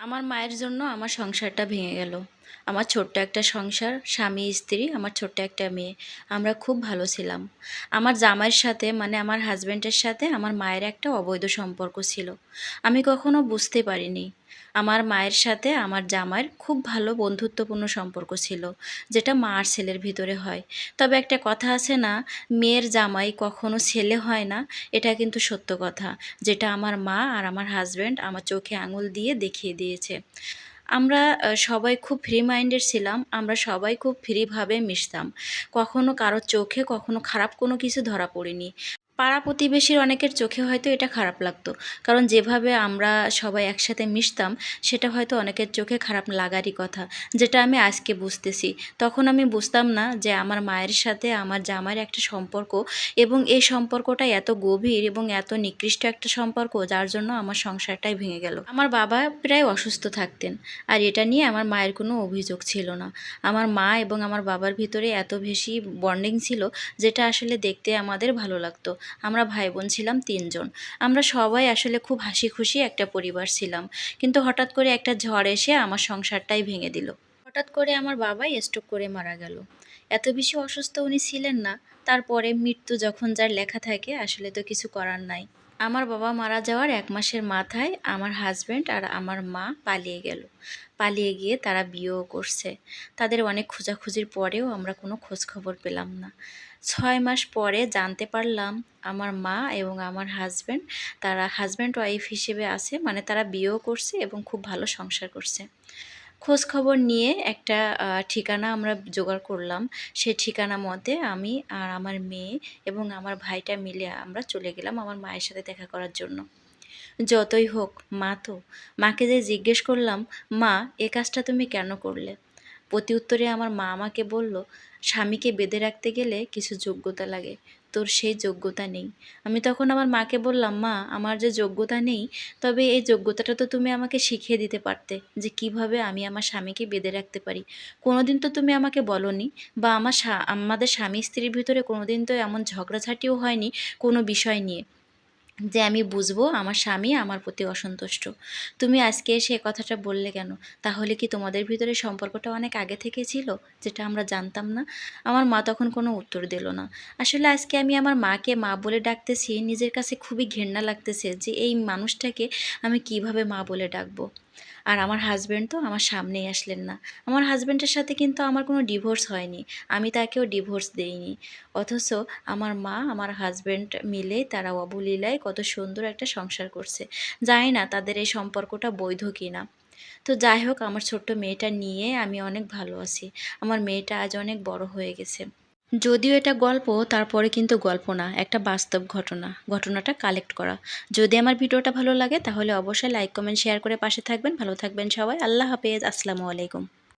আমার মায়ের জন্য আমার সংসারটা ভেঙে গেল। আমার ছোট্ট একটা সংসার, স্বামী স্ত্রী, আমার ছোট্ট একটা মেয়ে। আমরা খুব ভালো ছিলাম। আমার জামাইয়ের সাথে মানে আমার হাজব্যান্ডের সাথে আমার মায়ের একটা অবৈধ সম্পর্ক ছিল। আমি কখনো বুঝতে পারিনি। আমার মায়ের সাথে আমার জামাইয়ের খুব ভালো বন্ধুত্বপূর্ণ সম্পর্ক ছিল, যেটা মা আর ছেলের ভিতরে হয়। তবে একটা কথা আছে না, মেয়ের জামাই কখনো ছেলে হয় না, এটা কিন্তু সত্য কথা, যেটা আমার মা আর আমার হাজব্যান্ড আমার চোখে আঙুল দিয়ে দেখিয়ে দিয়েছে। আমরা সবাই খুব ফ্রি মাইন্ডেড ছিলাম। আমরা সবাই খুব ফ্রিভাবে মিশতাম। কখনো কারো চোখে কখনো খারাপ কোনো কিছু ধরা পড়িনি। পাড়া প্রতিবেশীর অনেকের চোখে হয়তো এটা খারাপ লাগতো। কারণ যেভাবে আমরা সবাই একসাথে মিশতাম, সেটা হয়তো অনেকের চোখে খারাপ লাগারই কথা। যেটা আমি আজকে বুঝতেছি। তখন আমি বুঝতাম না যে আমার মায়ের সাথে আমার জামাইয়ের একটা সম্পর্ক, এবং এই সম্পর্কটা এত গভীর এবং এত নিকৃষ্ট একটা সম্পর্ক, যার জন্য আমার সংসারটাই ভেঙে গেল। আমার বাবা প্রায় অসুস্থ থাকতেন, আর এটা নিয়ে আমার মায়ের কোনো অভিযোগ ছিল না। আমার মা এবং আমার বাবার ভিতরে এত বেশি বন্ডিং ছিল, যেটা আসলে দেখতে আমাদের ভালো লাগতো। আমরা ভাই বোন ছিলাম ৩ জন। আমরা সবাই আসলে খুব হাসি খুশি একটা পরিবার ছিলাম। কিন্তু হঠাৎ করে একটা ঝড় এসে আমার সংসারটাই ভেঙে দিল। হঠাৎ করে আমার বাবাই স্ট্রোক করে মারা গেল। এত বেশি অসুস্থ উনি ছিলেন না। তারপরে মৃত্যু যখন যার লেখা থাকে, আসলে তো কিছু করার নাই। আমার বাবা মারা যাওয়ার ১ মাসের মাথায় আমার হাসব্যান্ড আর আমার মা পালিয়ে গেল। পালিয়ে গিয়ে তারা বিয়েও করছে। তাদের অনেক খোঁজাখুঁজির পরেও আমরা কোনো খোঁজ খবর পেলাম না। ৬ মাস পরে জানতে পারলাম আমার মা এবং আমার হাসব্যান্ড, তারা হাসব্যান্ড ওয়াইফ হিসেবে আছে, মানে তারা বিয়েও করছে এবং খুব ভালো সংসার করছে। খোঁজ খবর নিয়ে একটা ঠিকানা আমরা জোগাড় করলাম। সেই ঠিকানা মতে আমি আর আমার মেয়ে এবং আমার ভাইটা মিলে আমরা চলে গেলাম আমার মায়ের সাথে দেখা করার জন্য। যতই হোক, মা তো। মাকে যে জিজ্ঞেস করলাম, "মা, এ কাজটা তুমি কেন করলে?" প্রতি উত্তরে আমার মা আমাকে বলল, "স্বামীকে বেঁধে রাখতে গেলে কিছু যোগ্যতা লাগে। তোর সেই যোগ্যতা নেই।" আমি তখন আমার মাকে বললাম, "মা, আমার যে যোগ্যতা নেই, তবে এই যোগ্যতাটা তো তুমি আমাকে শিখিয়ে দিতে পারতে, যে কিভাবে আমি আমার স্বামীকে বেঁধে রাখতে পারি। কোনোদিন তো তুমি আমাকে বলোনি, বা আমাদের স্বামী স্ত্রীর ভিতরে কোনোদিন তো এমন ঝগড়াঝাটিও হয়নি কোনো বিষয় নিয়ে, যে আমি বুঝবো আমার স্বামী আমার প্রতি অসন্তুষ্ট। তুমি আজকে এসে এ কথাটা বললে কেন? তাহলে কি তোমাদের ভিতরে সম্পর্কটা অনেক আগে থেকে ছিল, যেটা আমরা জানতাম না?" আমার মা তখন কোনো উত্তর দিল না। আসলে আজকে আমি আমার মাকে মা বলে ডাকতেছি, নিজের কাছে খুবই ঘেন্না লাগতেছে যে এই মানুষটাকে আমি কিভাবে মা বলে ডাকবো। আর আমার হাসব্যান্ড তো আমার সামনেই আসলেন না। আমার হাসব্যান্ডের সাথে কিন্তু আমার কোনো ডিভোর্স হয়নি। আমি তাকেও ডিভোর্স দেইনি। অথচ আমার মা, আমার হাসব্যান্ড মিলে তারা অবলীলায় কত সুন্দর একটা সংসার করছে। জানি না তাদের এই সম্পর্কটা বৈধ কিনা। তো যাই হোক, আমার ছোট্ট মেয়েটা নিয়ে আমি অনেক ভালো আছি। আমার মেয়েটা আজ অনেক বড় হয়ে গেছে। যদিও এটা গল্প, তারপরে কিন্তু গল্প না, একটা বাস্তব ঘটনা। ঘটনাটা কালেক্ট করা। যদি আমার ভিডিওটা ভালো লাগে তাহলে অবশ্যই লাইক, কমেন্ট, শেয়ার করে পাশে থাকবেন। ভালো থাকবেন সবাই। আল্লাহ হাফেজ। আসসালামু আলাইকুম।